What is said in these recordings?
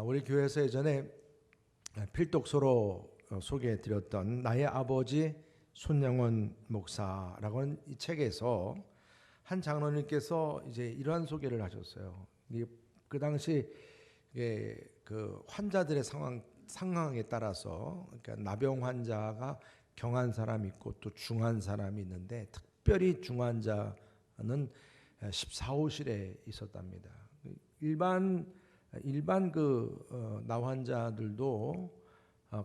우리 교회에서 예전에 필독서로 소개해드렸던 나의 아버지 손영원 목사라고 하는 이 책에서 한 장로님께서 이제 이러한 소개를 하셨어요. 그 당시 그 환자들의 상황에 따라서, 그러니까 나병 환자가 경한 사람이 있고 또 중한 사람이 있는데, 특별히 중환자는 14호실에 있었답니다. 일반 나 환자들도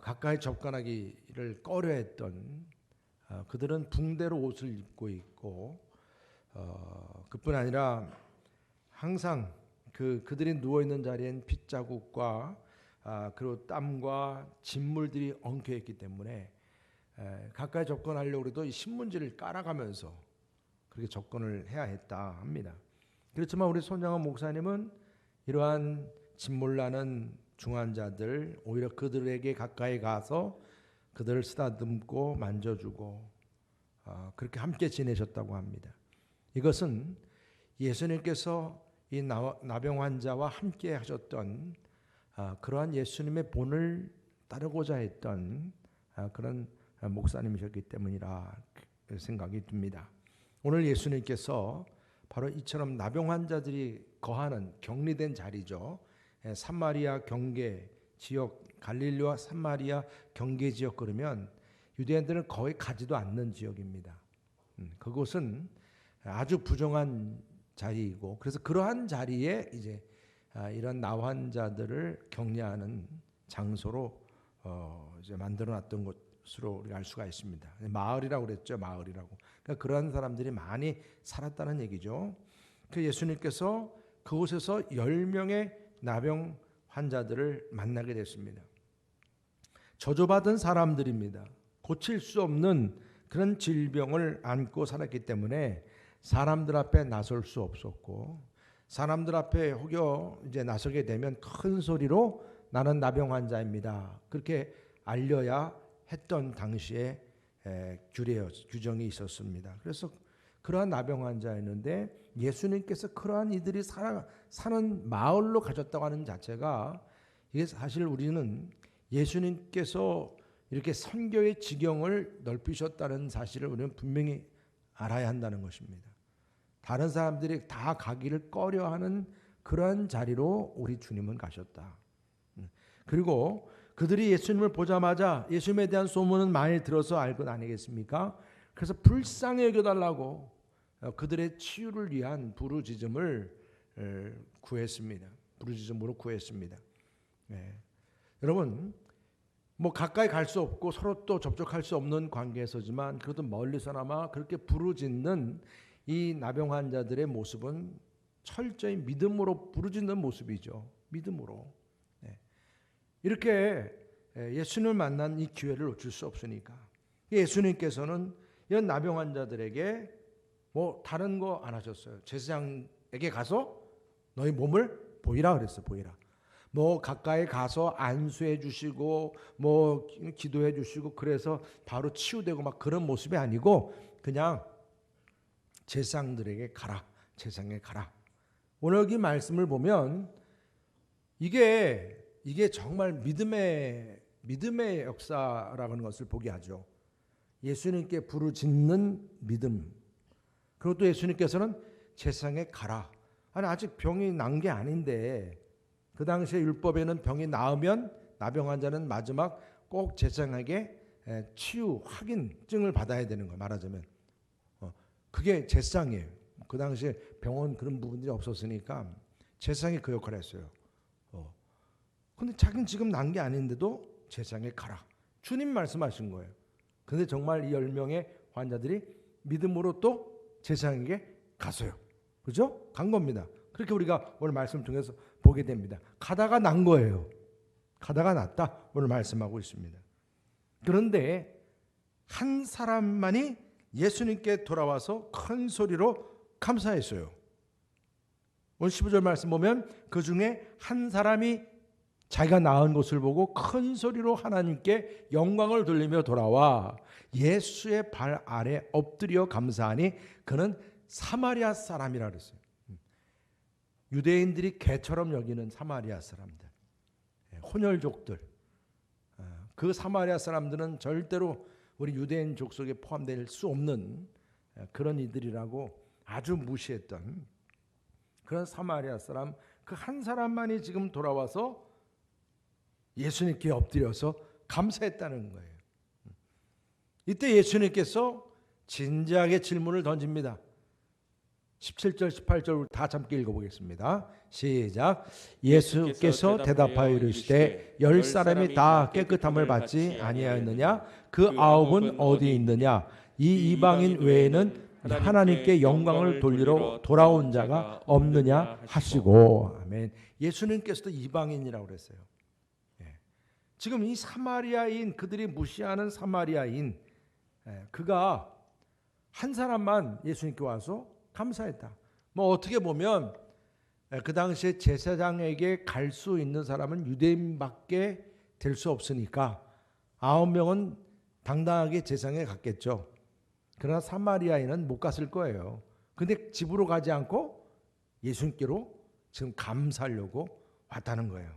가까이 접근하기를 꺼려했던, 그들은 붕대로 옷을 입고 있고, 그뿐 아니라 항상 그들이 누워 있는 자리엔 핏자국과 그리고 땀과 진물들이 엉켜 있기 때문에 가까이 접근하려고 해도 이 신문지를 깔아가면서 그렇게 접근을 해야 했다 합니다. 그렇지만 우리 손영원 목사님은 이러한 진물나는 중환자들, 오히려 그들에게 가까이 가서 그들을 쓰다듬고 만져주고 그렇게 함께 지내셨다고 합니다. 이것은 예수님께서 이 나병 환자와 함께 하셨던 그러한 예수님의 본을 따르고자 했던 그런 목사님이셨기 때문이라 생각이 듭니다. 오늘 예수님께서 바로 이처럼 나병 환자들이 거하는 격리된 자리죠. 사마리아 경계 지역, 갈릴리와 사마리아 경계 지역, 그러면 유대인들은 거의 가지도 않는 지역입니다. 그곳은 아주 부정한 자리이고, 그래서 그러한 자리에 이제 이런 나 환자들을 격리하는 장소로 이제 만들어놨던 것으로 우리가 알 수가 있습니다. 마을이라고 그랬죠, 마을이라고. 그러니까 그러한 사람들이 많이 살았다는 얘기죠. 그 예수님께서 그곳에서 10명의 나병 환자들을 만나게 됐습니다. 저주받은 사람들입니다. 고칠 수 없는 그런 질병을 안고 살았기 때문에 사람들 앞에 나설 수 없었고, 사람들 앞에 혹여 이제 나서게 되면 큰 소리로 나는 나병 환자입니다, 그렇게 알려야 했던 당시에 규정이 있었습니다. 그래서 그러한 나병 환자였는데 예수님께서 그러한 이들이 사는 마을로 가셨다고 하는 자체가, 이게 사실 우리는 예수님께서 이렇게 선교의 지경을 넓히셨다는 사실을 우리는 분명히 알아야 한다는 것입니다. 다른 사람들이 다 가기를 꺼려하는 그러한 자리로 우리 주님은 가셨다. 그리고 그들이 예수님을 보자마자 예수님에 대한 소문은 많이 들어서 알 것 아니겠습니까? 그래서 불쌍히 여겨달라고 그들의 치유를 위한 부르짖음을 구했습니다. 부르짖음으로 구했습니다. 여러분, 뭐 가까이 갈 수 없고 서로 또 접촉할 수 없는 관계에서지만 그래도 멀리서나마 그렇게 부르짖는 이 나병 환자들의 모습은 철저히 믿음으로 부르짖는 모습이죠. 믿음으로. 이렇게 예수님을 만난 이 기회를 놓칠 수 없으니까 예수님께서는 이런 나병 환자들에게 뭐 다른 거 안 하셨어요. 제사장에게 가서 너희 몸을 보이라 그랬어요. 보이라. 뭐 가까이 가서 안수해 주시고 뭐 기도해 주시고 그래서 바로 치유되고 막 그런 모습이 아니고, 그냥 제사장들에게 가라. 제사장에 가라. 오늘 여기 말씀을 보면 이게 정말 믿음의 역사라는 것을 보게 하죠. 예수님께 부르짖는 믿음. 그리고 또 예수님께서는 제사장에 가라. 아니, 아직 병이 난 게 아닌데, 그 당시에 율법에는 병이 나으면 나병 환자는 마지막 꼭 제사장에게 치유 확인증을 받아야 되는 거예요. 말하자면 그게 제사장이에요. 그 당시에 병원 그런 부분들이 없었으니까 제사장이 그 역할을 했어요. 근데 자기는 지금 난 게 아닌데도 제사장에 가라. 주님 말씀하신 거예요. 근데 정말 이 10명의 환자들이 믿음으로 또 제사장에게 갔어요. 그죠? 간 겁니다. 그렇게 우리가 오늘 말씀 통해서 보게 됩니다. 가다가 난 거예요. 가다가 났다. 오늘 말씀하고 있습니다. 그런데 한 사람만이 예수님께 돌아와서 큰 소리로 감사했어요. 오늘 15절 말씀 보면 그 중에 한 사람이 자기가 나은 것을 보고 큰 소리로 하나님께 영광을 돌리며 돌아와 예수의 발 아래 엎드려 감사하니 그는 사마리아 사람이라 그랬어요. 유대인들이 개처럼 여기는 사마리아 사람들. 혼혈족들, 그 사마리아 사람들은 절대로 우리 유대인 족속에 포함될 수 없는 그런 이들이라고 아주 무시했던 그런 사마리아 사람 그 한 사람만이 지금 돌아와서 예수님께 엎드려서 감사했다는 거예요. 이때 예수님께서 진지하게 질문을 던집니다. 17절 18절 다 함께 읽어보겠습니다. 시작. 예수께서 대답하여 이르시되 10사람이 다 깨끗함을 받지 아니하였느냐? 그 9은 어디 있느냐? 이 이방인 외에는 하나님께 영광을 돌리러 돌아온 자가 없느냐 하시고. 아멘. 예수님께서도 이방인이라고 그랬어요. 지금 이 사마리아인, 그들이 무시하는 사마리아인, 그가 한 사람만 예수님께 와서 감사했다. 뭐 어떻게 보면 그 당시에 제사장에게 갈 수 있는 사람은 유대인밖에 될 수 없으니까 9명은 당당하게 제사장에 갔겠죠. 그러나 사마리아인은 못 갔을 거예요. 근데 집으로 가지 않고 예수님께로 지금 감사하려고 왔다는 거예요.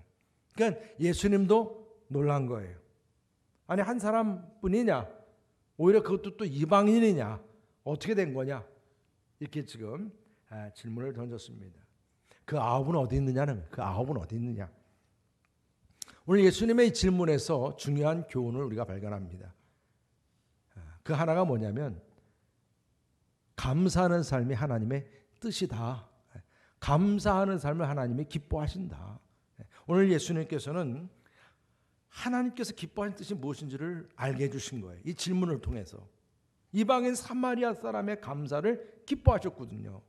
그러니까 예수님도 놀란 거예요. 아니 한 사람뿐이냐? 오히려 그것도 또 이방인이냐? 어떻게 된 거냐? 이렇게 지금 질문을 던졌습니다. 그 9은 어디 있느냐는 그 9은 어디 있느냐? 오늘 예수님의 질문에서 중요한 교훈을 우리가 발견합니다. 그 하나가 뭐냐면 감사하는 삶이 하나님의 뜻이다. 감사하는 삶을 하나님이 기뻐하신다. 오늘 예수님께서는 하나님께서 기뻐하는 뜻이 무엇인지를 알게 해주신 거예요. 이 질문을 통해서 이방인 사마리아 사람의 감사를 기뻐하셨거든요.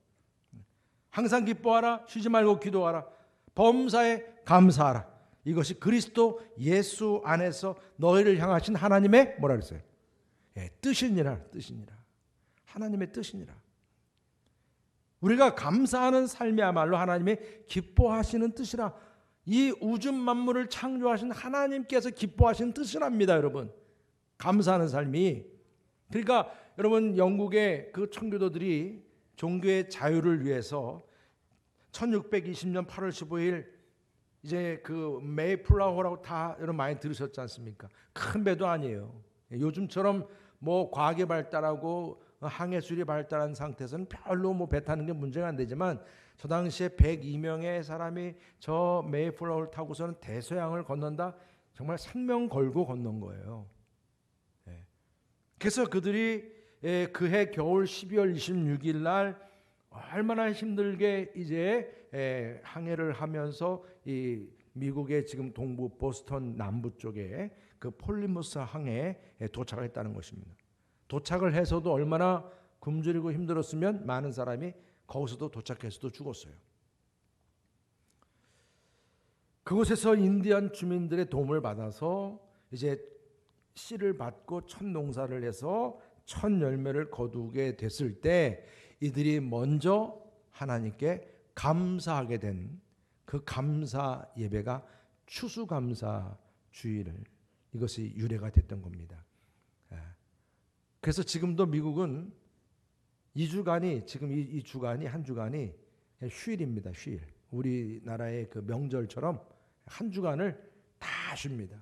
항상 기뻐하라, 쉬지 말고 기도하라, 범사에 감사하라. 이것이 그리스도 예수 안에서 너희를 향하신 하나님의 뭐라 그랬어요? 뜻이니라. 뜻이니라. 하나님의 뜻이니라. 우리가 감사하는 삶이야말로 하나님이 기뻐하시는 뜻이라. 이 우주 만물을 창조하신 하나님께서 기뻐하시는 뜻이랍니다, 여러분. 감사하는 삶이. 그러니까 여러분 영국의 그 청교도들이 종교의 자유를 위해서 1620년 8월 15일 이제 그 메이플라워라고 다 여러분 많이 들으셨지 않습니까? 큰 배도 아니에요. 요즘처럼 뭐 과학이 발달하고 항해술이 발달한 상태에서는 별로 뭐 배 타는 게 문제가 안 되지만 저 당시에 102명의 사람이 저 메이플라워를 타고서는 대서양을 건넌다. 정말 생명 걸고 건넌 거예요. 그래서 그들이 그해 겨울 12월 26일 날 얼마나 힘들게 이제 항해를 하면서 이 미국의 지금 동부 보스턴 남부 쪽에 그 폴리무스 항해에 도착을 했다는 것입니다. 도착을 해서도 얼마나 굶주리고 힘들었으면 많은 사람이 거기서도 도착해서도 죽었어요. 그곳에서 인디언 주민들의 도움을 받아서 이제 씨를 받고 첫 농사를 해서 첫 열매를 거두게 됐을 때 이들이 먼저 하나님께 감사하게 된 그 감사 예배가 추수감사 주일을 이것이 유래가 됐던 겁니다. 그래서 지금도 미국은 2주간이 지금 이 주간이 한 주간이 휴일입니다. 휴일. 우리나라의 그 명절처럼 한 주간을 다 쉽니다.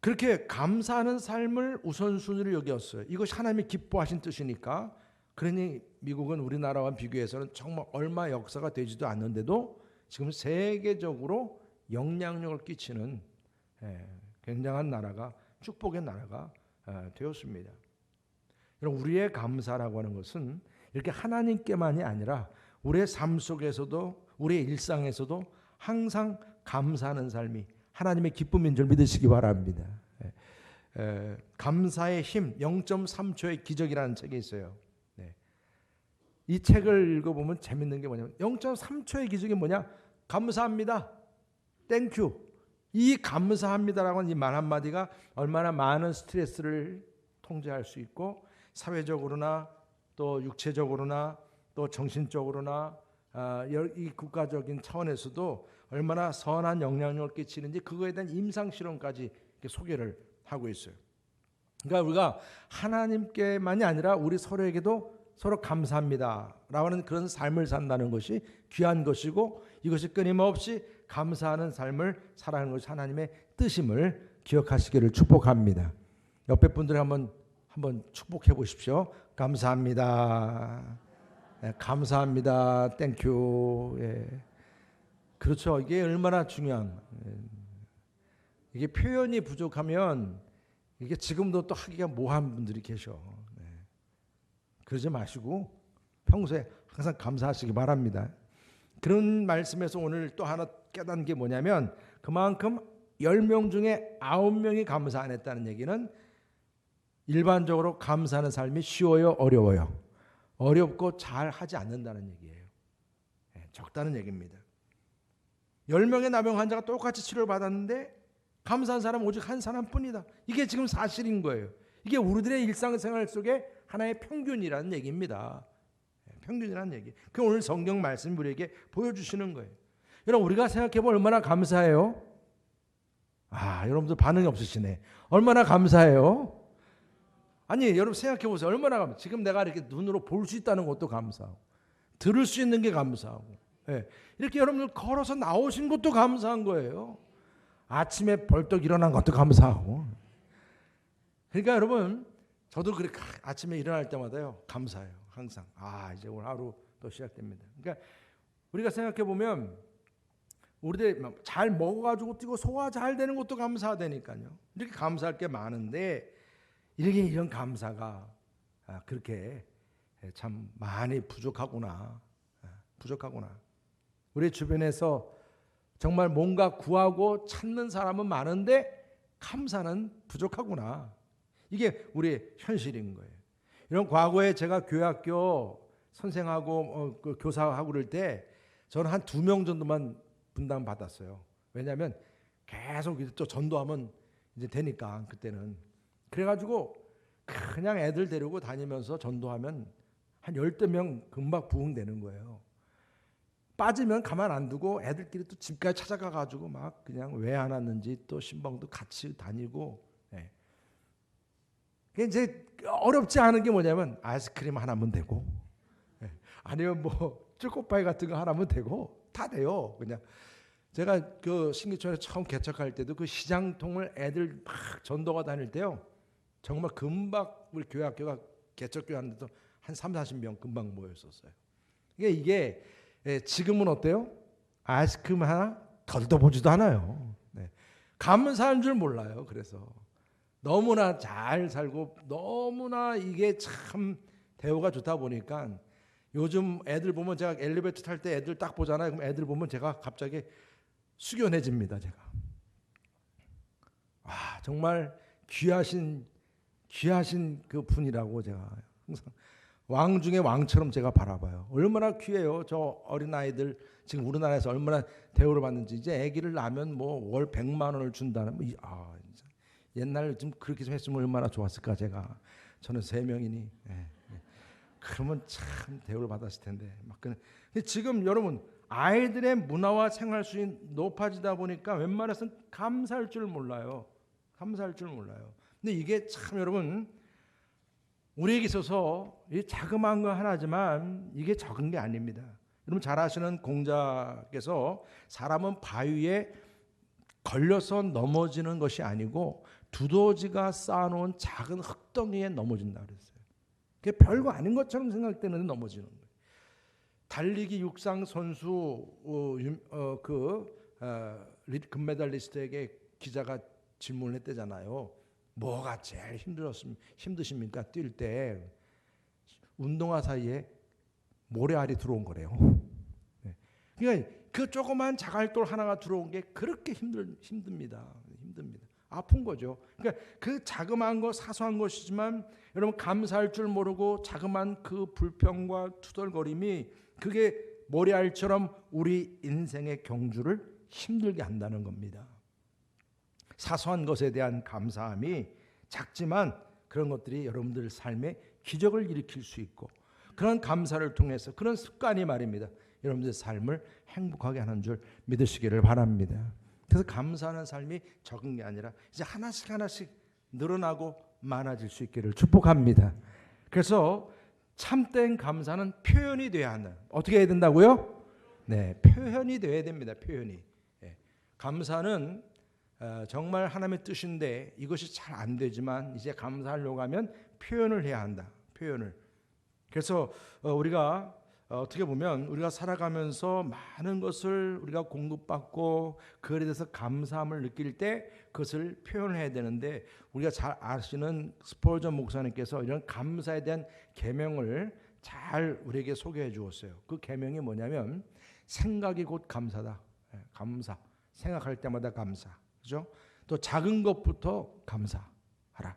그렇게 감사하는 삶을 우선순위로 여겼어요. 이것이 하나님이 기뻐하신 뜻이니까. 그러니 미국은 우리나라와 비교해서는 정말 얼마 역사가 되지도 않는데도 지금 세계적으로 영향력을 끼치는 굉장한 나라가, 축복의 나라가 되었습니다. 우리의 감사라고 하는 것은 이렇게 하나님께만이 아니라 우리의 삶 속에서도 우리의 일상에서도 항상 감사하는 삶이 하나님의 기쁨인 줄 믿으시기 바랍니다. 감사의 힘 0.3초의 기적이라는 책이 있어요. 이 책을 읽어보면 재밌는 게 뭐냐면 0.3초의 기적이 뭐냐? 감사합니다. 땡큐. 이 감사합니다라고 하는 이 말 한마디가 얼마나 많은 스트레스를 통제할 수 있고 사회적으로나 또 육체적으로나 또 정신적으로나 이 국가적인 차원에서도 얼마나 선한 영향력을 끼치는지 그거에 대한 임상실험까지 소개를 하고 있어요. 그러니까 우리가 하나님께만이 아니라 우리 서로에게도 서로 감사합니다 라는 그런 삶을 산다는 것이 귀한 것이고, 이것이 끊임없이 감사하는 삶을 살아가는 것이 하나님의 뜻임을 기억하시기를 축복합니다. 옆에 분들 한번 축복해 보십시오. 감사합니다. 네, 감사합니다. 땡큐. 예. 그렇죠. 이게 얼마나 중요한, 이게 표현이 부족하면 이게 지금도 또 하기가 뭐한 분들이 계셔. 네. 그러지 마시고 평소에 항상 감사하시기 바랍니다. 그런 말씀에서 오늘 또 하나 깨닫는 게 뭐냐면, 그만큼 10명 중에 9명이 감사 안 했다는 얘기는 일반적으로 감사하는 삶이 쉬워요, 어려워요? 어렵고 잘 하지 않는다는 얘기예요. 네, 적다는 얘기입니다. 10명의 나병 환자가 똑같이 치료를 받았는데 감사한 사람은 오직 한 사람뿐이다. 이게 지금 사실인 거예요. 이게 우리들의 일상생활 속에 하나의 평균이라는 얘기입니다. 평균이라는 얘기. 그 오늘 성경 말씀 우리에게 보여주시는 거예요. 여러분, 우리가 생각해보면 얼마나 감사해요? 여러분들 반응이 없으시네. 얼마나 감사해요? 아니, 여러분 생각해보세요. 얼마나 감사해요? 지금 내가 이렇게 눈으로 볼 수 있다는 것도 감사하고, 들을 수 있는 게 감사하고, 예. 이렇게 여러분들 걸어서 나오신 것도 감사한 거예요. 아침에 벌떡 일어난 것도 감사하고. 그러니까 여러분, 저도 그렇게 아침에 일어날 때마다요, 감사해요. 항상. 이제 오늘 하루 또 시작됩니다. 그러니까 우리가 생각해 보면 우리들 잘 먹어가지고 뛰고 소화 잘 되는 것도 감사하다니까요. 이렇게 감사할 게 많은데 이런 감사가 그렇게 참 많이 부족하구나. 우리 주변에서 정말 뭔가 구하고 찾는 사람은 많은데 감사는 부족하구나. 이게 우리의 현실인 거예요. 이런 과거에 제가 교회학교 선생하고 교사하고 그럴 때 저는 한 2명 정도만 분담 받았어요. 왜냐하면 계속 또 전도하면 이제 되니까 그때는. 그래가지고 그냥 애들 데리고 다니면서 전도하면 한 12명 금방 부흥되는 거예요. 빠지면 가만 안 두고 애들끼리 또 집까지 찾아가가지고 막 그냥 왜 안 왔는지 또 신방도 같이 다니고. 네. 이제 어렵지 않은 게 뭐냐면 아이스크림 하나면 되고, 네. 아니면 뭐 초코파이 같은 거 하나면 되고 다 돼요. 그냥 제가 그 신기촌에 처음 개척할 때도 그 시장통을 애들 막 전도가 다닐 때요, 정말 금방 우리 교회 학교가 개척교회 하는데도 한 30-40명 금방 모였었어요. 이게 지금은 어때요? 아이스크림 하나 덜어보지도 않아요. 네. 감사한 줄 몰라요. 그래서 너무나 잘 살고 너무나 이게 참 대우가 좋다 보니까 요즘 애들 보면, 제가 엘리베이터 탈 때 애들 딱 보잖아요. 그럼 애들 보면 제가 갑자기 숙연해집니다. 제가. 정말 귀하신 그 분이라고 제가 항상 왕 중에 왕처럼 제가 바라봐요. 얼마나 귀해요. 저 어린아이들 지금 우리나라에서 얼마나 대우를 받는지. 이제 아기를 낳으면 뭐 월 100만 원을 준다는, 옛날 좀 그렇게 좀 했으면 얼마나 좋았을까. 저는 3명이니. 그러면 참 대우를 받았을 텐데. 지금 여러분, 아이들의 문화와 생활 수준이 높아지다 보니까 웬만해서는 감사할 줄 몰라요. 근데 이게 참 여러분, 우리에게 있어서 이 자그마한 거 하나지만 이게 적은 게 아닙니다. 여러분 잘 아시는 공자께서 사람은 바위에 걸려서 넘어지는 것이 아니고 두더지가 쌓아놓은 작은 흙덩이에 넘어진다 그랬어요. 그게 별거 아닌 것처럼 생각되는데 넘어지는 거예요. 달리기 육상 선수 금메달리스트에게 기자가 질문을 했대잖아요. 뭐가 제일 힘드십니까? 뛸 때. 운동화 사이에 모래알이 들어온 거래요. 그러니까 그 조그만 자갈돌 하나가 들어온 게 그렇게 힘듭니다. 아픈 거죠. 그러니까 그 자그마한 거, 사소한 것이지만 여러분 감사할 줄 모르고 자그마한 그 불평과 투덜거림이 그게 모래알처럼 우리 인생의 경주를 힘들게 한다는 겁니다. 사소한 것에 대한 감사함이 작지만 그런 것들이 여러분들 삶에 기적을 일으킬 수 있고, 그런 감사를 통해서 그런 습관이 말입니다, 여러분들의 삶을 행복하게 하는 줄 믿으시기를 바랍니다. 그래서 감사하는 삶이 적은 게 아니라 이제 하나씩 늘어나고 많아질 수 있기를 축복합니다. 그래서 참된 감사는 표현이 돼야 한다. 어떻게 해야 된다고요? 네, 표현이 돼야 됩니다. 표현이. 예. 감사는 정말 하나님의 뜻인데 이것이 잘 안 되지만 이제 감사하려고 하면 표현을 해야 한다. 표현을. 그래서 우리가 어떻게 보면 우리가 살아가면서 많은 것을 우리가 공급받고 그에 대해서 감사함을 느낄 때 그것을 표현해야 되는데 우리가 잘 아시는 스폴전 목사님께서 이런 감사에 대한 계명을 잘 우리에게 소개해 주었어요. 그 계명이 뭐냐면 생각이 곧 감사다. 감사. 생각할 때마다 감사. 그죠? 또 작은 것부터 감사하라.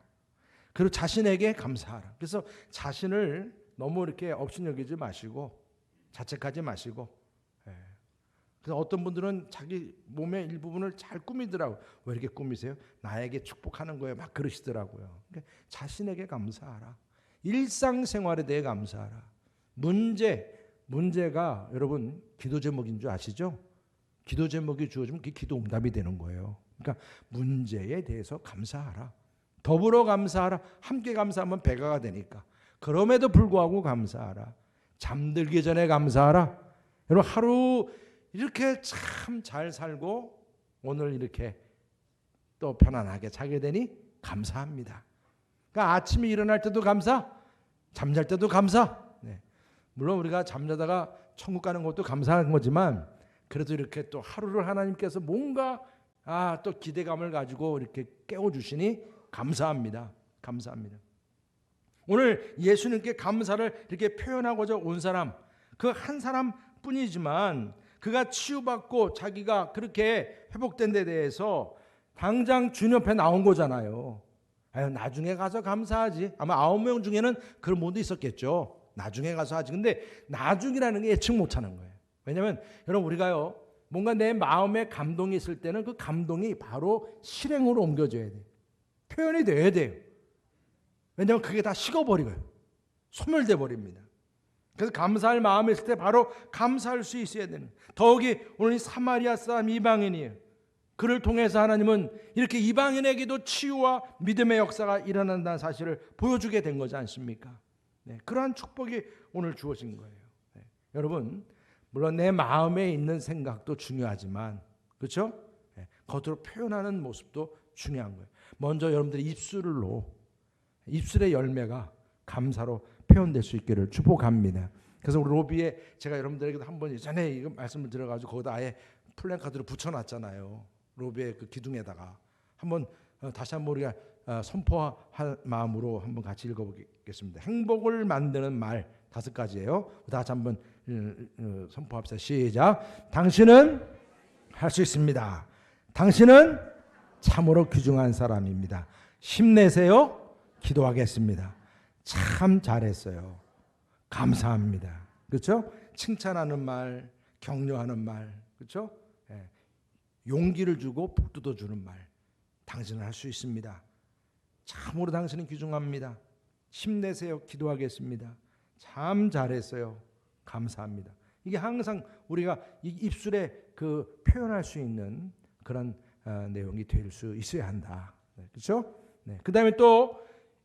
그리고 자신에게 감사하라. 그래서 자신을 너무 이렇게 업신여기지 마시고 자책하지 마시고. 그래서 어떤 분들은 자기 몸의 일부분을 잘 꾸미더라고요. 왜 이렇게 꾸미세요? 나에게 축복하는 거예요. 막 그러시더라고요. 그러니까 자신에게 감사하라. 일상생활에 대해 감사하라. 문제가 여러분 기도 제목인 줄 아시죠? 기도 제목이 주어지면 그게 기도 응답이 되는 거예요. 그러니까 문제에 대해서 감사하라. 더불어 감사하라. 함께 감사하면 배가가 되니까. 그럼에도 불구하고 감사하라. 잠들기 전에 감사하라. 여러분 하루 이렇게 참 잘 살고 오늘 이렇게 또 편안하게 자게 되니 감사합니다. 그러니까 아침에 일어날 때도 감사, 잠잘 때도 감사. 네. 물론 우리가 잠자다가 천국 가는 것도 감사한 거지만 그래도 이렇게 또 하루를 하나님께서 뭔가 또 기대감을 가지고 이렇게 깨워주시니 감사합니다. 감사합니다. 오늘 예수님께 감사를 이렇게 표현하고자 온 사람, 그 한 사람뿐이지만 그가 치유받고 자기가 그렇게 회복된 데 대해서 당장 주님 옆에 나온 거잖아요. 나중에 가서 감사하지. 아마 9명 중에는 그런 분도 있었겠죠. 나중에 가서 하지. 근데 나중이라는 게 예측 못하는 거예요. 왜냐하면 여러분 우리가요 뭔가 내 마음에 감동이 있을 때는 그 감동이 바로 실행으로 옮겨져야 돼요. 표현이 돼야 돼요. 왜냐하면 그게 다 식어버리고요. 소멸돼 버립니다. 그래서 감사할 마음이 있을 때 바로 감사할 수 있어야 되는. 더욱이 오늘 이 사마리아 사람 이방인이에요. 그를 통해서 하나님은 이렇게 이방인에게도 치유와 믿음의 역사가 일어난다는 사실을 보여주게 된 거지 않습니까? 네, 그러한 축복이 오늘 주어진 거예요. 네, 여러분 물론 내 마음에 있는 생각도 중요하지만 그렇죠? 네, 겉으로 표현하는 모습도 중요한 거예요. 먼저 여러분들이 입술의 열매가 감사로 표현될 수 있기를 축복합니다. 그래서 우리 로비에 제가 여러분들에게도 한번 예전에 이거 말씀을 드려가지고 거기다 아예 플랜카드를 붙여놨잖아요. 로비의 그 기둥에다가 한번 다시 한번 우리가 선포할 마음으로 한번 같이 읽어보겠습니다. 행복을 만드는 말 5가지예요. 다시 한번 선포합시다. 시작. 당신은 할 수 있습니다. 당신은 참으로 귀중한 사람입니다. 힘내세요. 기도하겠습니다. 참 잘했어요. 감사합니다. 그렇죠? 칭찬하는 말, 격려하는 말, 그렇죠? 예. 용기를 주고 북돋워 주는 말. 당신은 할 수 있습니다. 참으로 당신은 귀중합니다. 힘내세요. 기도하겠습니다. 참 잘했어요. 감사합니다. 이게 항상 우리가 입술에 그 표현할 수 있는 그런 내용이 될 수 있어야 한다. 그렇죠? 네. 그다음에 또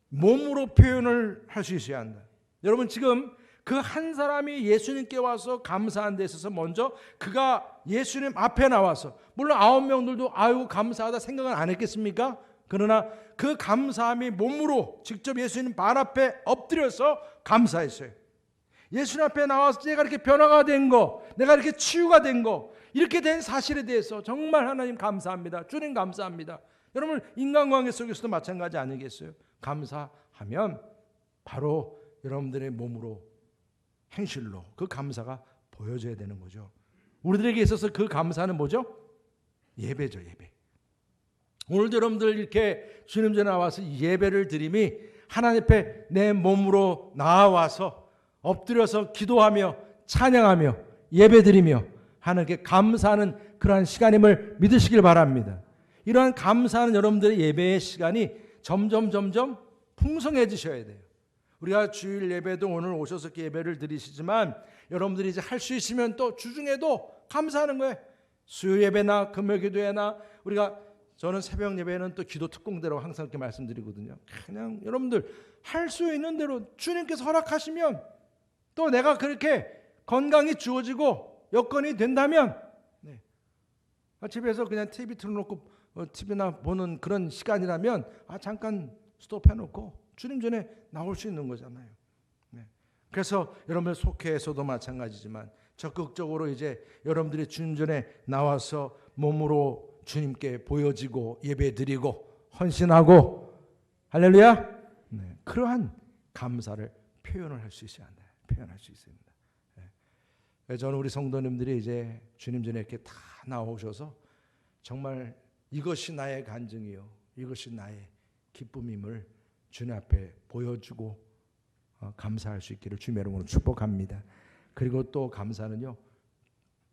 몸으로 표현을 할 수 있어야 한다. 여러분 지금 그 한 사람이 예수님께 와서 감사한 데 있어서 먼저 그가 예수님 앞에 나와서 물론 9명들도 아유 감사하다 생각은 안 했겠습니까? 그러나 그 감사함이 몸으로 직접 예수님 발 앞에 엎드려서 감사했어요. 예수님 앞에 나와서 내가 이렇게 변화가 된 거, 내가 이렇게 치유가 된 거, 이렇게 된 사실에 대해서 정말 하나님 감사합니다. 주님 감사합니다. 여러분 인간관계 속에서도 마찬가지 아니겠어요? 감사하면 바로 여러분들의 몸으로 행실로 그 감사가 보여져야 되는 거죠. 우리들에게 있어서 그 감사는 뭐죠? 예배죠. 예배. 오늘도 여러분들 이렇게 주님 전에 나와서 예배를 드림이 하나님 앞에 내 몸으로 나와서 엎드려서 기도하며 찬양하며 예배드리며 하나님께 감사하는 그러한 시간임을 믿으시길 바랍니다. 이러한 감사하는 여러분들의 예배의 시간이 점점 풍성해지셔야 돼요. 우리가 주일 예배도 오늘 오셔서 예배를 드리시지만 여러분들이 이제 할 수 있으면 또 주중에도 감사하는 거예요. 수요 예배나 금요 기도회나 우리가 저는 새벽 예배는 또 기도 특공대로 항상 이렇게 말씀드리거든요. 그냥 여러분들 할 수 있는 대로 주님께서 허락하시면, 또 내가 그렇게 건강이 주어지고 여건이 된다면, 집에서 그냥 TV 틀어놓고 TV나 보는 그런 시간이라면 잠깐 스톱해놓고 주님 전에 나올 수 있는 거잖아요. 그래서 여러분들 속회에서도 마찬가지지만 적극적으로 이제 여러분들이 주님 전에 나와서 몸으로 주님께 보여지고 예배드리고 헌신하고, 할렐루야. 그러한 감사를 표현을 할 수 있어야 한다. 표현할 수 있습니다. 저는 우리 성도님들이 이제 주님 전에 이렇게 다 나오셔서 정말 이것이 나의 간증이요, 이것이 나의 기쁨임을 주님 앞에 보여주고 감사할 수 있기를 주님의 이름으로 축복합니다. 그리고 또 감사는요,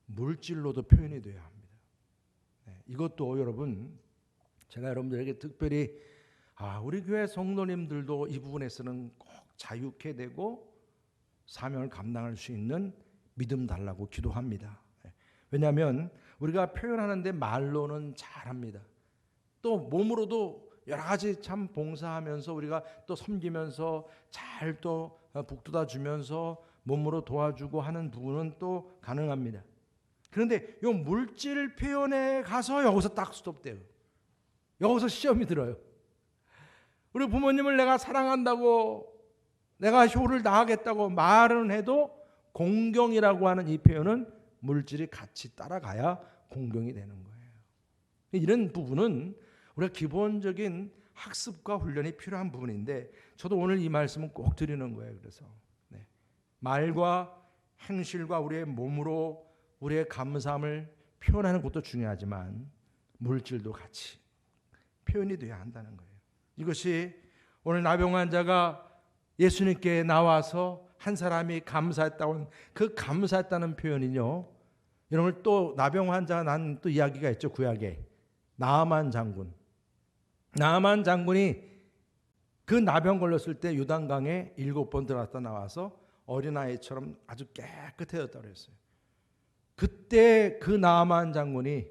물질로도 표현이 되어야 합니다. 이것도 여러분, 제가 여러분들에게 특별히 우리 교회 성도님들도 이 부분에서는 꼭 자유케 되고 사명을 감당할 수 있는 믿음 달라고 기도합니다. 왜냐하면 우리가 표현하는데 말로는 잘합니다. 또 몸으로도 여러 가지 참 봉사하면서 우리가 또 섬기면서 잘 또 북돋아 주면서 몸으로 도와주고 하는 부분은 또 가능합니다. 그런데 이 물질 표현에 가서 여기서 딱 스톱돼요. 여기서 시험이 들어요. 우리 부모님을 내가 사랑한다고, 내가 효를 다하겠다고 말은 해도 공경이라고 하는 이 표현은 물질이 같이 따라가야 공경이 되는 거예요. 이런 부분은 우리가 기본적인 학습과 훈련이 필요한 부분인데, 저도 오늘 이 말씀은 꼭 드리는 거예요. 그래서 말과 행실과 우리의 몸으로 우리의 감사함을 표현하는 것도 중요하지만 물질도 같이 표현이 돼야 한다는 거예요. 이것이 오늘 나병 환자가 예수님께 나와서 한 사람이 감사했다고, 그 감사했다는 표현이요, 여러분 또 나병 환자가 난 또 이야기가 있죠. 구약에 나아만 장군, 나아만 장군이 그 나병 걸렸을 때 요단강에 7번 들어갔다 나와서 어린아이처럼 아주 깨끗해졌다고 그랬어요. 그때 그 나아만 장군이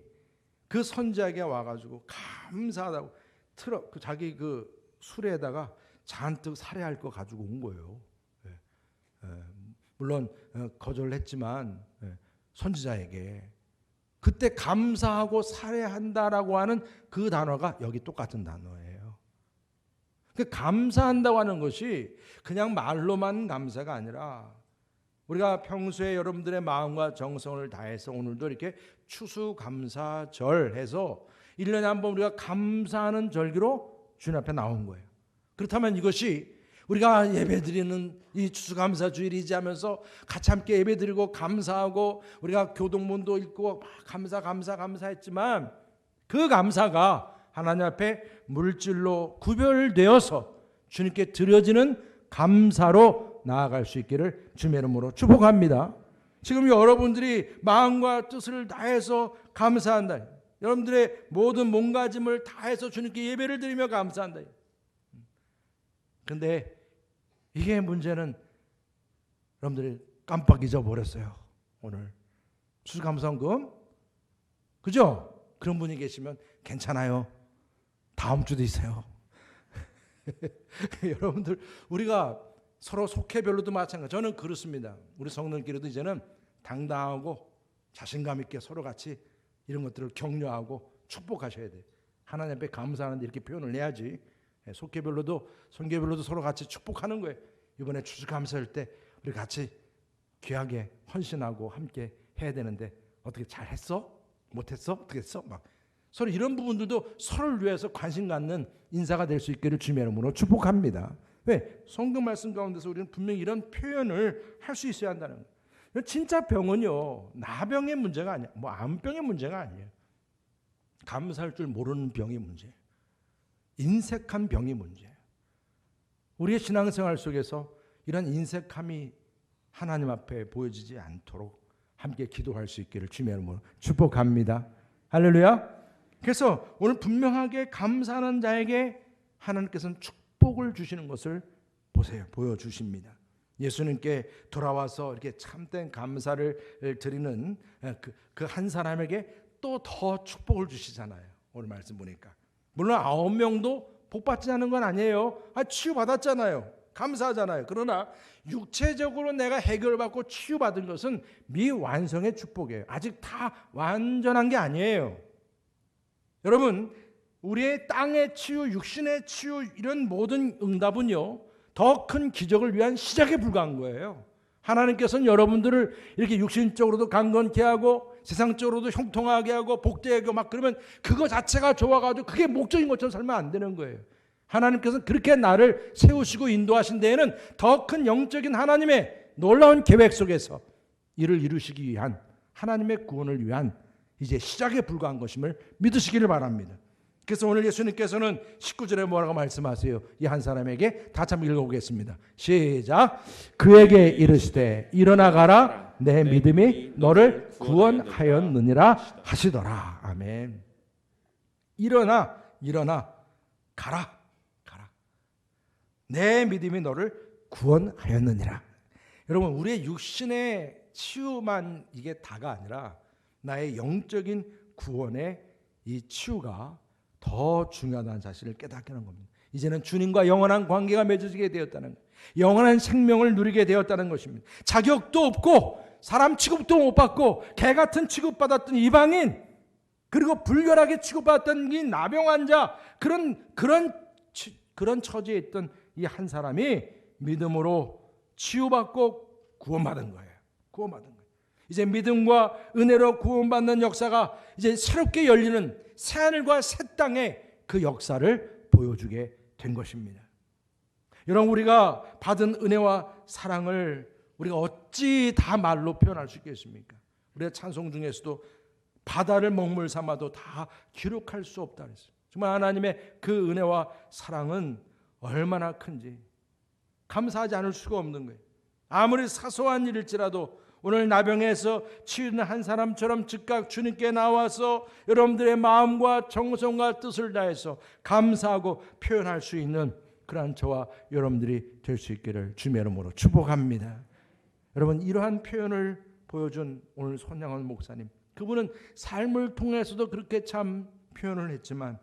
그 선지자에게 와가지고 감사하다고 자기 그 수레에다가 잔뜩 살해할 거 가지고 온 거예요. 물론 거절했지만 선지자에게 그때 감사하고 살해한다라고 하는 그 단어가 여기 똑같은 단어예요. 그 감사한다고 하는 것이 그냥 말로만 감사가 아니라 우리가 평소에 여러분들의 마음과 정성을 다해서 오늘도 이렇게 추수감사절 해서 1년에 한 번 우리가 감사하는 절기로 주님 앞에 나온 거예요. 그렇다면 이것이 우리가 예배드리는 이 추수감사주일이지 하면서 같이 함께 예배드리고 감사하고 우리가 교동문도 읽고 감사했지만 그 감사가 하나님 앞에 물질로 구별되어서 주님께 드려지는 감사로 나아갈 수 있기를 주님의 이름으로 축복합니다. 지금 여러분들이 마음과 뜻을 다해서 감사한다. 여러분들의 모든 몸가짐을 다해서 주님께 예배를 드리며 감사한다. 그런데 이게 문제는 여러분들이 깜빡 잊어버렸어요. 오늘 추수감사원금, 그죠? 그런 분이 계시면 괜찮아요. 다음 주도 있어요. 여러분들 우리가 서로 속해별로도 마찬가지. 저는 그렇습니다. 우리 성도님끼리도 이제는 당당하고 자신감 있게 서로 같이 이런 것들을 격려하고 축복하셔야 돼요. 하나님 앞에 감사하는데 이렇게 표현을 해야지. 속계별로도 성계별로도 서로 같이 축복하는 거예요. 이번에 추수감사할 때 우리 같이 귀하게 헌신하고 함께 해야 되는데 어떻게 잘했어? 못했어? 어떻게 했어? 막 서로 이런 부분들도 서로를 위해서 관심 갖는 인사가 될 수 있기를 주님의 이름으로 축복합니다. 왜? 성경 말씀 가운데서 우리는 분명히 이런 표현을 할 수 있어야 한다는 거예요. 진짜 병은요, 나병의 문제가 아니야. 뭐 암병의 문제가 아니에요. 감사할 줄 모르는 병이 문제예요. 인색한 병이 문제예요. 우리의 신앙생활 속에서 이런 인색함이 하나님 앞에 보여지지 않도록 함께 기도할 수 있기를 주님의 이름으로 축복합니다. 할렐루야. 그래서 오늘 분명하게 감사하는 자에게 하나님께서는 축복을 주시는 것을 보세요. 보여주십니다. 예수님께 돌아와서 이렇게 참된 감사를 드리는 그 한 사람에게 또 더 축복을 주시잖아요. 오늘 말씀 보니까. 물론 9명도 복받지 않은 건 아니에요. 치유받았잖아요. 감사하잖아요. 그러나 육체적으로 내가 해결받고 치유받은 것은 미완성의 축복이에요. 아직 다 완전한 게 아니에요. 여러분, 우리의 땅의 치유, 육신의 치유, 이런 모든 응답은요, 더 큰 기적을 위한 시작에 불과한 거예요. 하나님께서는 여러분들을 이렇게 육신적으로도 강건케 하고 세상적으로도 형통하게 하고 복되게 막 그러면 그거 자체가 좋아가지고 그게 목적인 것처럼 살면 안 되는 거예요. 하나님께서는 그렇게 나를 세우시고 인도하신 데에는 더 큰 영적인 하나님의 놀라운 계획 속에서 이를 이루시기 위한 하나님의 구원을 위한 이제 시작에 불과한 것임을 믿으시기를 바랍니다. 그래서 오늘 예수님께서는 19절에 뭐라고 말씀하세요? 이 한 사람에게 다시 한번 읽어보겠습니다. 시작. 그에게 이르시되 일어나 가라, 내 믿음이 너를 구원하였느니라 하시더라. 아멘. 일어나 가라. 내 믿음이 너를 구원하였느니라. 여러분, 우리의 육신의 치유만 이게 다가 아니라 나의 영적인 구원의 이 치유가 더 중요하다는 사실을 깨닫게 하는 겁니다. 이제는 주님과 영원한 관계가 맺어지게 되었다는 거예요. 영원한 생명을 누리게 되었다는 것입니다. 자격도 없고 사람 취급도 못 받고 개 같은 취급받았던 이방인, 그리고 불결하게 취급받았던 이 나병 환자, 그런 처지에 있던 이 한 사람이 믿음으로 치유받고 구원받은 거예요. 이제 믿음과 은혜로 구원받는 역사가 이제 새롭게 열리는 새하늘과 새 땅의 그 역사를 보여주게 된 것입니다. 여러분, 우리가 받은 은혜와 사랑을 우리가 어찌 다 말로 표현할 수 있겠습니까? 우리가 찬송 중에서도 바다를 먹물 삼아도 다 기록할 수 없다 그랬어요. 정말 하나님의 그 은혜와 사랑은 얼마나 큰지 감사하지 않을 수가 없는 거예요. 아무리 사소한 일일지라도 오늘 나병에서 치유된 한 사람처럼 즉각 주님께 나와서 여러분들의 마음과 정성과 뜻을 다해서 감사하고 표현할 수 있는 그러한 저와 여러분들이 될 수 있기를 주님의 이름으로 축복합니다. 여러분, 이러한 표현을 보여준 오늘 손양원 목사님, 그분은 삶을 통해서도 그렇게 참 표현을 했지만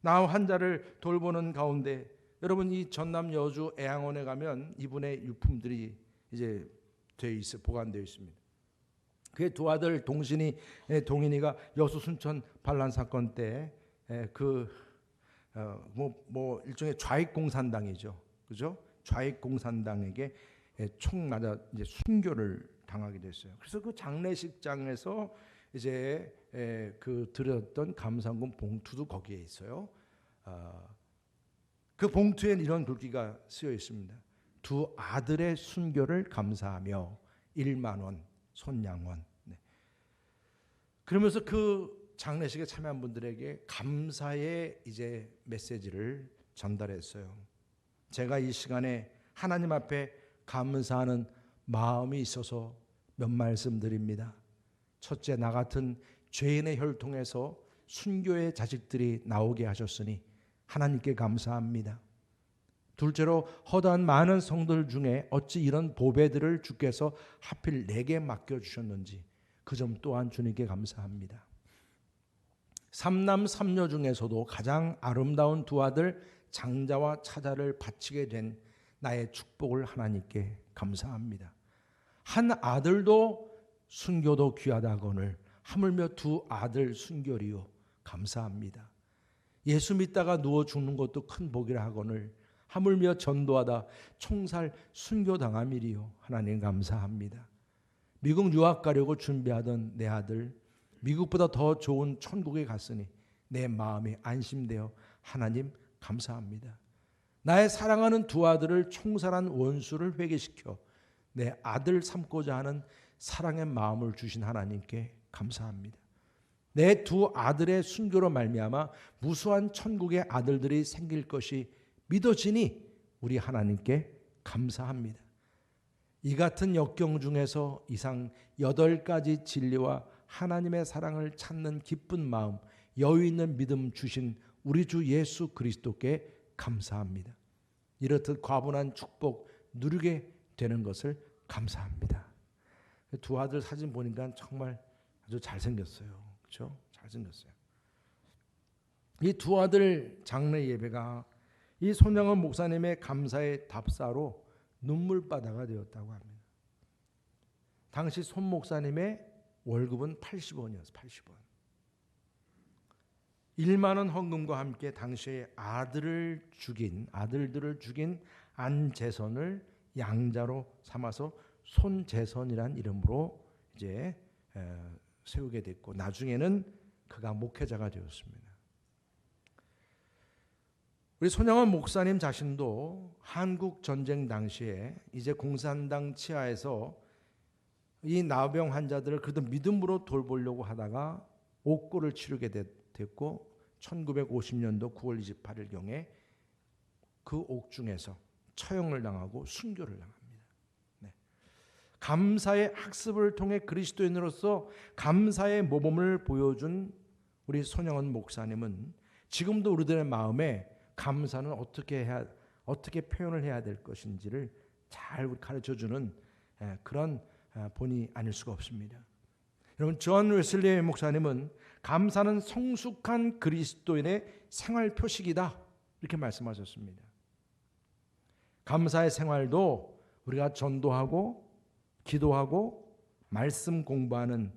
나 환자를 돌보는 가운데 여러분, 이 전남 여주 애양원에 가면 이분의 유품들이 이제 보관되어 있습니다. 그의 두 아들 동인이가 여수 순천 반란 사건 때 일종의 좌익공산당이죠, 그죠? 좌익공산당에게 총 맞아 이제 순교를 당하게 됐어요. 그래서 그 장례식장에서 이제 드렸던 감사금 봉투도 거기에 있어요. 그 봉투에는 이런 글귀가 쓰여 있습니다. 두 아들의 순교를 감사하며 1만 원 손양원. 네. 그러면서 그 장례식에 참여한 분들에게 감사의 이제 메시지를 전달했어요. 제가 이 시간에 하나님 앞에 감사하는 마음이 있어서 몇 말씀 드립니다. 첫째, 나 같은 죄인의 혈통에서 순교의 자식들이 나오게 하셨으니 하나님께 감사합니다. 둘째로, 허다한 많은 성도들 중에 어찌 이런 보배들을 주께서 하필 내게 맡겨주셨는지 그 점 또한 주님께 감사합니다. 삼남 삼녀 중에서도 가장 아름다운 두 아들 장자와 차자를 바치게 된 나의 축복을 하나님께 감사합니다. 한 아들도 순교도 귀하다거늘 하물며 두 아들 순교리요 감사합니다. 예수 믿다가 누워 죽는 것도 큰 복이라 하거늘 하물며 전도하다 총살 순교당함이리요 하나님 감사합니다. 미국 유학 가려고 준비하던 내 아들 미국보다 더 좋은 천국에 갔으니 내 마음이 안심되어 하나님 감사합니다. 나의 사랑하는 두 아들을 총살한 원수를 회개시켜 내 아들 삼고자 하는 사랑의 마음을 주신 하나님께 감사합니다. 내 두 아들의 순교로 말미암아 무수한 천국의 아들들이 생길 것이 믿어지니 우리 하나님께 감사합니다. 이 같은 역경 중에서 이상 8가지 진리와 하나님의 사랑을 찾는 기쁜 마음, 여유 있는 믿음 주신 우리 주 예수 그리스도께 감사합니다. 이렇듯 과분한 축복 누리게 되는 것을 감사합니다. 두 아들 사진 보니까 정말 아주 잘생겼어요. 그렇죠? 잘생겼어요. 이 두 아들 장례 예배가 이 손양원 목사님의 감사의 답사로 눈물바다가 되었다고 합니다. 당시 손 목사님의 월급은 80원이었어요. 80원. 1만 원 헌금과 함께 당시에 아들들을 죽인 안재선을 양자로 삼아서 손재선이란 이름으로 이제 세우게 됐고, 나중에는 그가 목회자가 되었습니다. 우리 손양원 목사님 자신도 한국 전쟁 당시에 이제 공산당 치하에서 이 나병 환자들을 그래도 믿음으로 돌보려고 하다가 옥고를 치르게 됐고, 1950년도 9월 28일경에 그 옥중에서 처형을 당하고 순교를 당합니다. 네. 감사의 학습을 통해 그리스도인으로서 감사의 모범을 보여준 우리 손양원 목사님은 지금도 우리들의 마음에 감사는 어떻게 표현을 해야 될 것인지를 잘 가르쳐주는 그런 본이 아닐 수가 없습니다. 여러분, 존 웨슬리 목사님은 감사는 성숙한 그리스도인의 생활 표식이다, 이렇게 말씀하셨습니다. 감사의 생활도 우리가 전도하고 기도하고 말씀 공부하는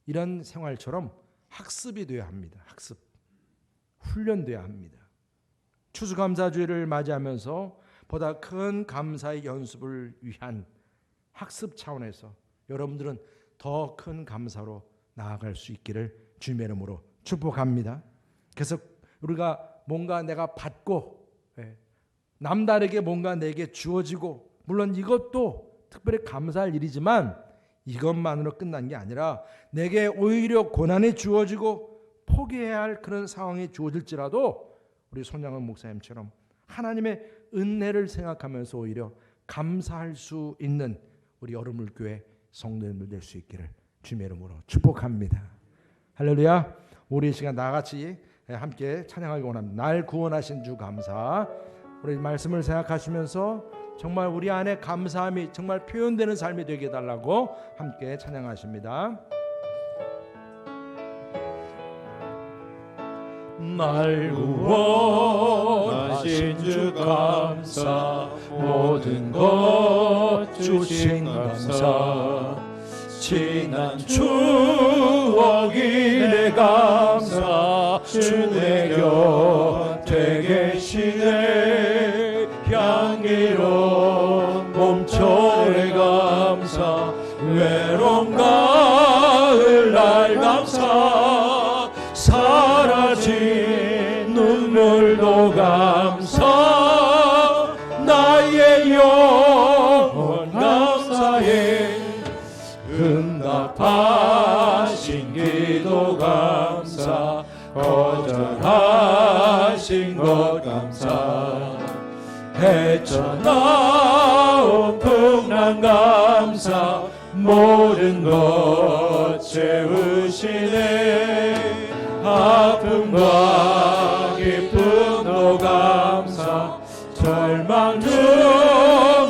이런 생활처럼 학습이 되어야 합니다. 학습, 훈련되어야 합니다. 추수감사주의를 맞이하면서 보다 큰 감사의 연습을 위한 학습 차원에서 여러분들은 더 큰 감사로 나아갈 수 있기를 주님의 이름으로 축복합니다. 그래서 우리가 뭔가 내가 받고 남다르게 뭔가 내게 주어지고, 물론 이것도 특별히 감사할 일이지만 이것만으로 끝난 게 아니라 내게 오히려 고난이 주어지고 포기해야 할 그런 상황이 주어질지라도 우리 손양원 목사님처럼 하나님의 은혜를 생각하면서 오히려 감사할 수 있는 우리 여러분교회 성도님들 될 수 있기를 주님의 이름으로 축복합니다. 할렐루야. 우리 이 시간 나같이 함께 찬양하기 원합니다. 날 구원하신 주 감사. 우리 말씀을 생각하시면서 정말 우리 안에 감사함이 정말 표현되는 삶이 되게 해달라고 함께 찬양하십니다. 날 구원하신 주 감사, 모든 것 주신 감사, 지난 추억이 내 감사, 주 내 곁에 계시네 향기로운 몸처의 감사, 외로움 가을날 감사, 사라진 눈물도 감사, 나의 영혼 감사해, 응답하신 기도 감사, 거절하신 것 감사, 헤쳐나온 풍랑 감사, 모든 것 채우시네 아픔과 기쁨도 감사, 절망 중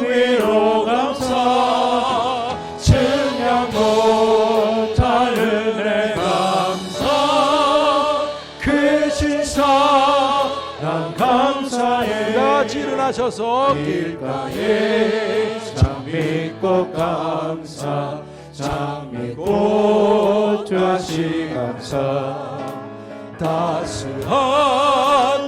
위로 감사, 증량 못할 은혜 감사, 그 신사랑 감사해, 같이 일어나셔서 길가에 장미꽃 감사, 장미꽃 다시 감사,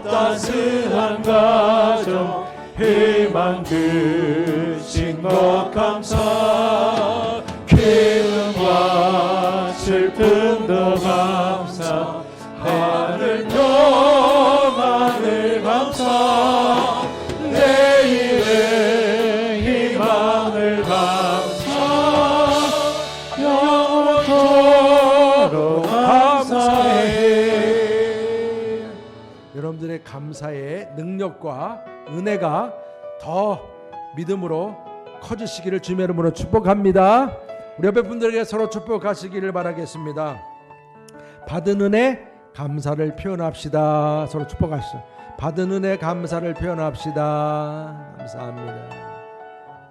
따스한 가정 희망 주신 것 감사, 기쁨과 슬픔도 감사, 하늘 평안을 감사, 내일의 희망을 감사, 영원토록 감사해. 여러분들의 감사의 능력과 은혜가 더 믿음으로 커지시기를 주님의 이름으로 축복합니다. 우리 옆에 분들에게 서로 축복하시기를 바라겠습니다. 받은 은혜 감사를 표현합시다. 서로 축복하시죠. 받은 은혜 감사를 표현합시다. 감사합니다.